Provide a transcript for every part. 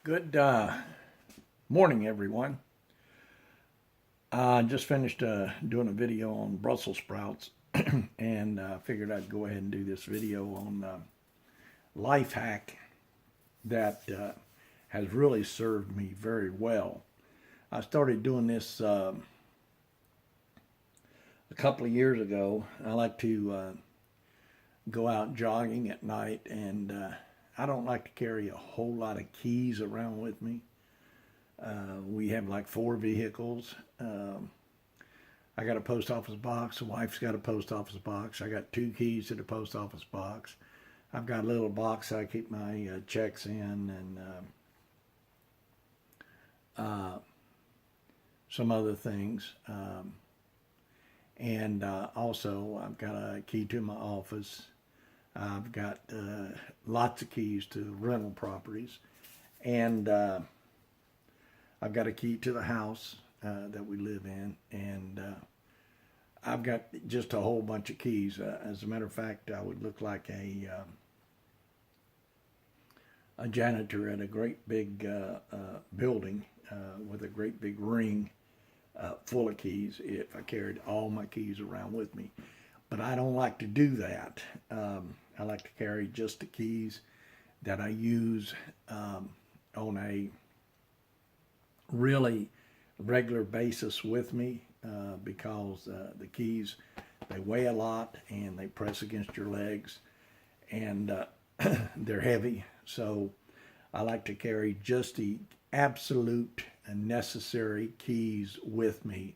Good morning, everyone. I just finished doing a video on Brussels sprouts and figured I'd go ahead and do this video on life hack that has really served me very well. I started doing this a couple of years ago. I like to go out jogging at night, and I don't like to carry a whole lot of keys around with me. We have like 4 vehicles. I got a post office box. The wife's got a post office box. I got 2 keys to the post office box. I've got a little box I keep my checks in, and some other things. And also, I've got a key to my office. I've got lots of keys to rental properties. And I've got a key to the house that we live in. And I've got just a whole bunch of keys. As a matter of fact, I would look like a janitor at a great big building with a great big ring full of keys if I carried all my keys around with me. But I don't like to do that. I like to carry just the keys that I use on a really regular basis with me because the keys, they weigh a lot and they press against your legs, and they're heavy. So I like to carry just the absolute and necessary keys with me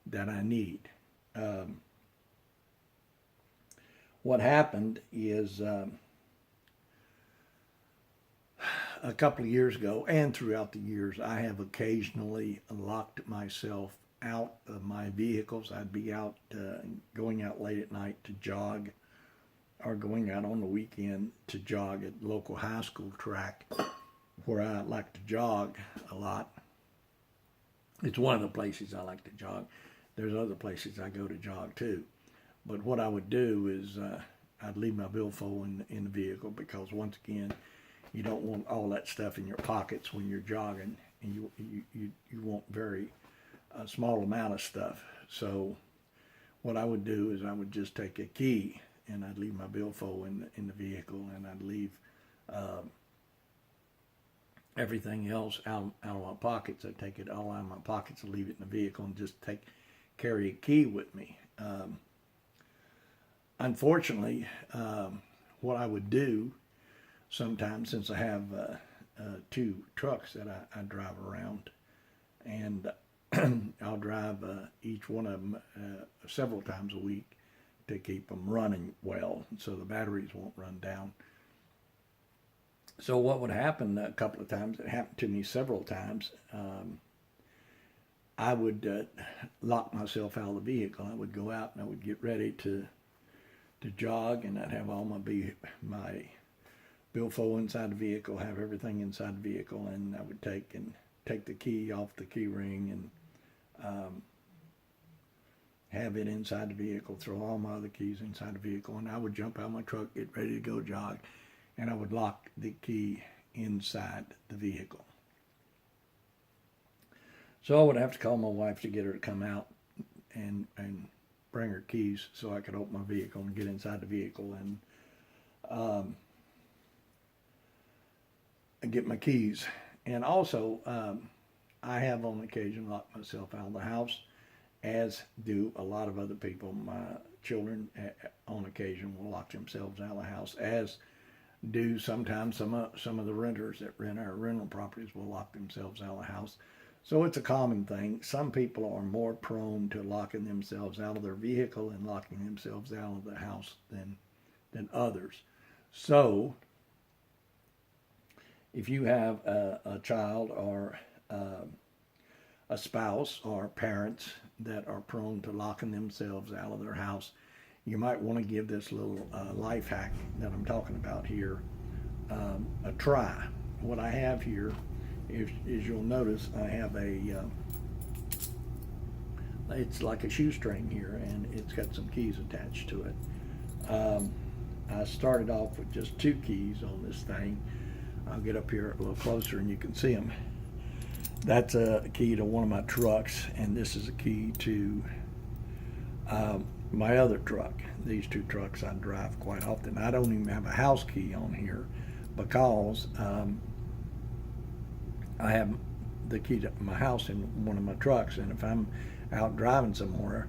that I need. What happened is a couple of years ago and throughout the years, I have occasionally locked myself out of my vehicles. I'd be out going out late at night to jog, or going out on the weekend to jog at the local high school track where I like to jog a lot. It's one of the places I like to jog. There's other places I go to jog too. But what I would do is I'd leave my billfold in the vehicle, because once again, you don't want all that stuff in your pockets when you're jogging, and you want very small amount of stuff. So what I would do is I would just take a key and I'd leave my billfold in the vehicle, and I'd leave everything else out of my pockets. I'd take it all out of my pockets and leave it in the vehicle, and just carry a key with me. Unfortunately, what I would do sometimes, since I have 2 trucks that I drive around, and I'll drive each one of them several times a week to keep them running well, so the batteries won't run down. So what would happen a couple of times, it happened to me several times, I would lock myself out of the vehicle. I would go out and I would get ready to jog, and I'd have all my billfold inside the vehicle, have everything inside the vehicle, and I would take the key off the key ring and have it inside the vehicle, throw all my other keys inside the vehicle, and I would jump out of my truck, get ready to go jog, and I would lock the key inside the vehicle. So I would have to call my wife to get her to come out and bring her keys so I could open my vehicle and get inside the vehicle and get my keys. And also, I have on occasion locked myself out of the house, as do a lot of other people. My children on occasion will lock themselves out of the house, as do sometimes some of the renters that rent our rental properties will lock themselves out of the house. So it's a common thing. Some people are more prone to locking themselves out of their vehicle and locking themselves out of the house than others. So if you have a child or a spouse or parents that are prone to locking themselves out of their house, you might want to give this little life hack that I'm talking about here a try. What I have here is you'll notice I have it's like a shoestring here, and it's got some keys attached to it. I started off with just 2 keys on this thing. I'll get up here a little closer and you can see them. That's a key to one of my trucks, and this is a key to my other truck. These two trucks I drive quite often. I don't even have a house key on here because I have the key to my house in one of my trucks, and if I'm out driving somewhere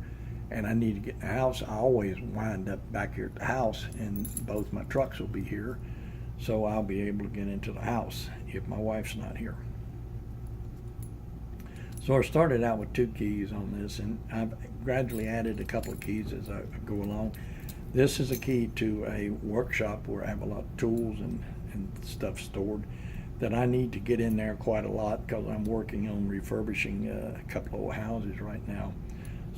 and I need to get in the house, I always wind up back here at the house, and both my trucks will be here, so I'll be able to get into the house if my wife's not here. So I started out with 2 keys on this, and I've gradually added a couple of keys as I go along. This is a key to a workshop where I have a lot of tools and stuff stored that I need to get in there quite a lot because I'm working on refurbishing a couple of old houses right now.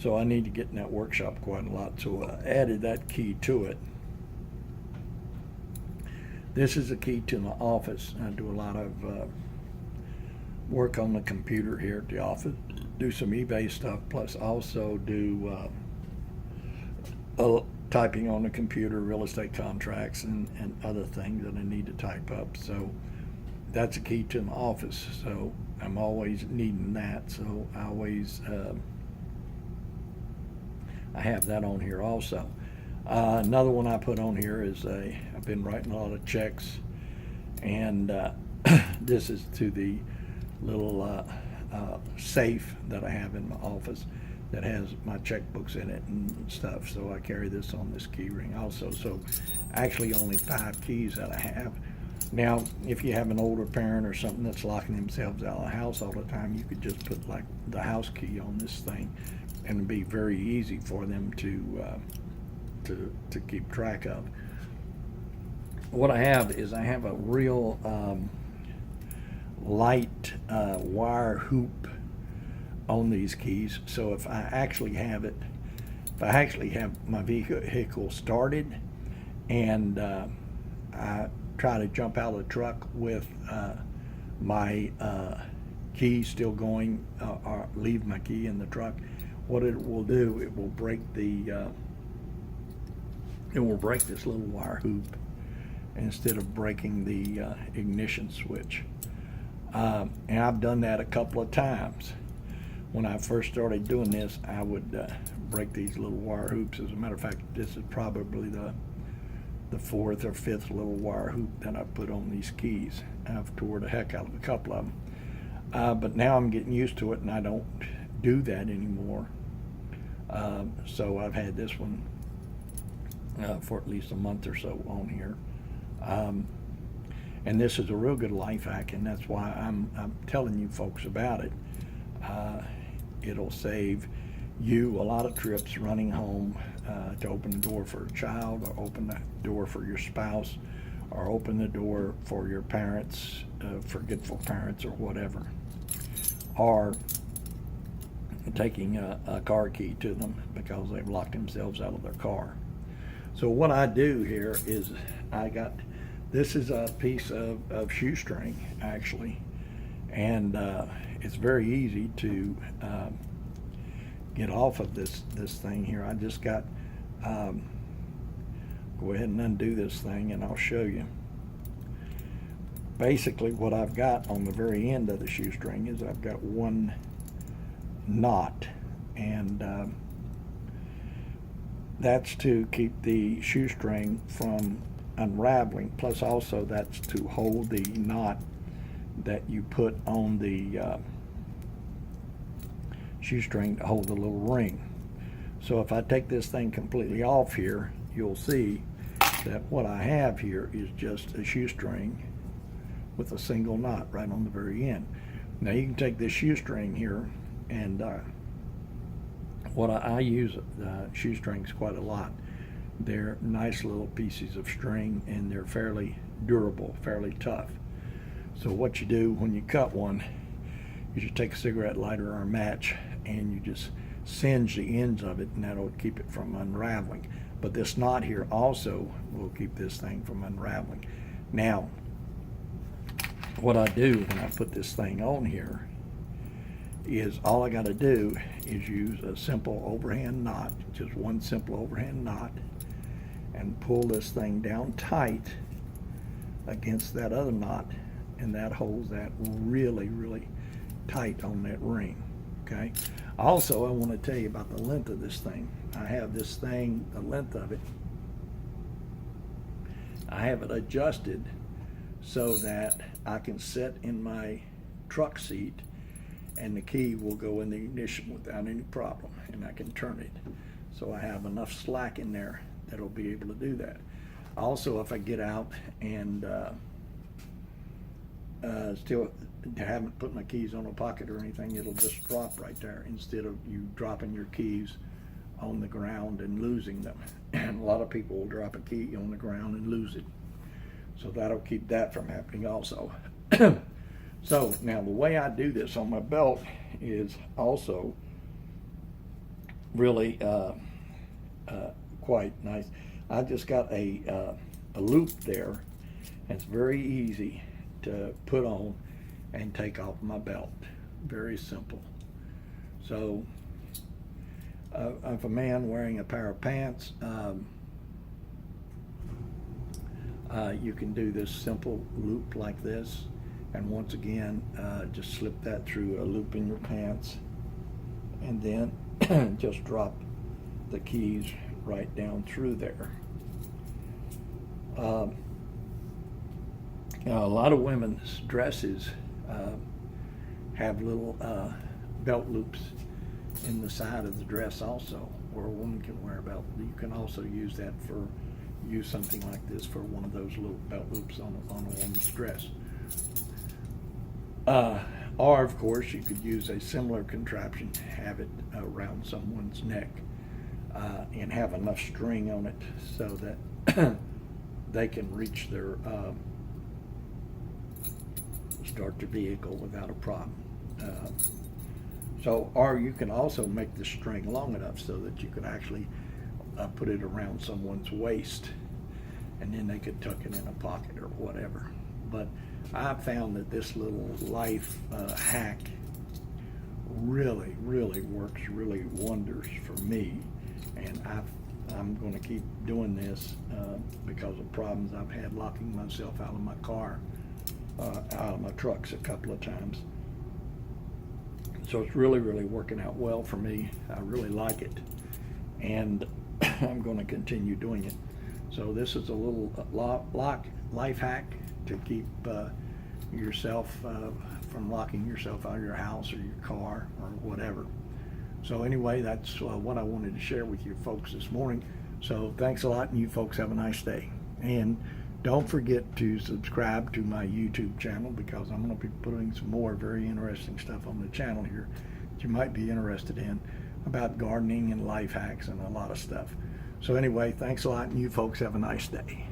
So I need to get in that workshop quite a lot. So I added that key to it. This is a key to my office. I do a lot of work on the computer here at the office, do some eBay stuff, plus also do typing on the computer, real estate contracts and other things that I need to type up. So that's a key to my office. So I'm always needing that. So I always, I have that on here also. Another one I put on here is I've been writing a lot of checks, and this is to the little safe that I have in my office that has my checkbooks in it and stuff. So I carry this on this key ring also. So actually only 5 keys that I have. Now, if you have an older parent or something that's locking themselves out of the house all the time, you could just put like the house key on this thing, and it'd be very easy for them to keep track of. What I have is I have a real light wire hoop on these keys. So if I actually have my vehicle started and I try to jump out of the truck with my key still going, or leave my key in the truck, what it will do, it will break this little wire hoop instead of breaking the ignition switch. And I've done that a couple of times. When I first started doing this, I would break these little wire hoops. As a matter of fact, this is probably the 4th or 5th little wire hoop that I put on these keys. I've tore the heck out of a couple of them. But now I'm getting used to it, and I don't do that anymore. So I've had this one for at least a month or so on here. And this is a real good life hack, and that's why I'm telling you folks about it. It'll save you a lot of trips running home to open the door for a child, or open the door for your spouse, or open the door for your parents, forgetful parents or whatever, or taking a car key to them because they've locked themselves out of their car. So what I do here is this is a piece of shoestring actually, and it's very easy to get off of this thing here. I just got go ahead and undo this thing and I'll show you. Basically what I've got on the very end of the shoestring is I've got one knot, and that's to keep the shoestring from unraveling, plus also that's to hold the knot that you put on the shoestring to hold the little ring. So if I take this thing completely off here, you'll see that what I have here is just a shoestring with a single knot right on the very end. Now you can take this shoestring here, and I use shoestrings quite a lot. They're nice little pieces of string, and they're fairly durable, fairly tough. So what you do when you cut one, you just take a cigarette lighter or a match and you just singe the ends of it, and that'll keep it from unraveling. But this knot here also will keep this thing from unraveling. Now, what I do when I put this thing on here is all I got to do is use a simple overhand knot, just one simple overhand knot, and pull this thing down tight against that other knot and that holds that really, really tight on that ring. Okay. Also, I want to tell you about the length of this thing. I have this thing, the length of it, I have it adjusted so that I can sit in my truck seat and the key will go in the ignition without any problem, and I can turn it. So I have enough slack in there that'll be able to do that. Also, if I get out and still haven't put my keys on a pocket or anything, it'll just drop right there instead of you dropping your keys on the ground and losing them. And a lot of people will drop a key on the ground and lose it. So that'll keep that from happening also. So now the way I do this on my belt is also really quite nice. I just got a loop there. It's very easy to put on and take off my belt. Very simple. So if a man wearing a pair of pants, you can do this simple loop like this, and once again just slip that through a loop in your pants, and then just drop the keys right down through there. A lot of women's dresses have little belt loops in the side of the dress also, where a woman can wear a belt. You can also use that use something like this for one of those little belt loops on a woman's dress. Or of course you could use a similar contraption, have it around someone's neck, and have enough string on it so that they can reach their start their vehicle without a problem. Or you can also make the string long enough so that you could actually put it around someone's waist, and then they could tuck it in a pocket or whatever. But I found that this little life hack really, really works really wonders for me, and I'm going to keep doing this because of problems I've had locking myself out of my car, out of my trucks a couple of times. So it's really, really working out well for me. I really like it, and I'm going to continue doing it. So this is a little life hack to keep yourself from locking yourself out of your house or your car or whatever. So anyway, that's what I wanted to share with you folks this morning. So thanks a lot, and you folks have a nice day. And don't forget to subscribe to my YouTube channel, because I'm going to be putting some more very interesting stuff on the channel here that you might be interested in about gardening and life hacks and a lot of stuff. So anyway, thanks a lot, and you folks have a nice day.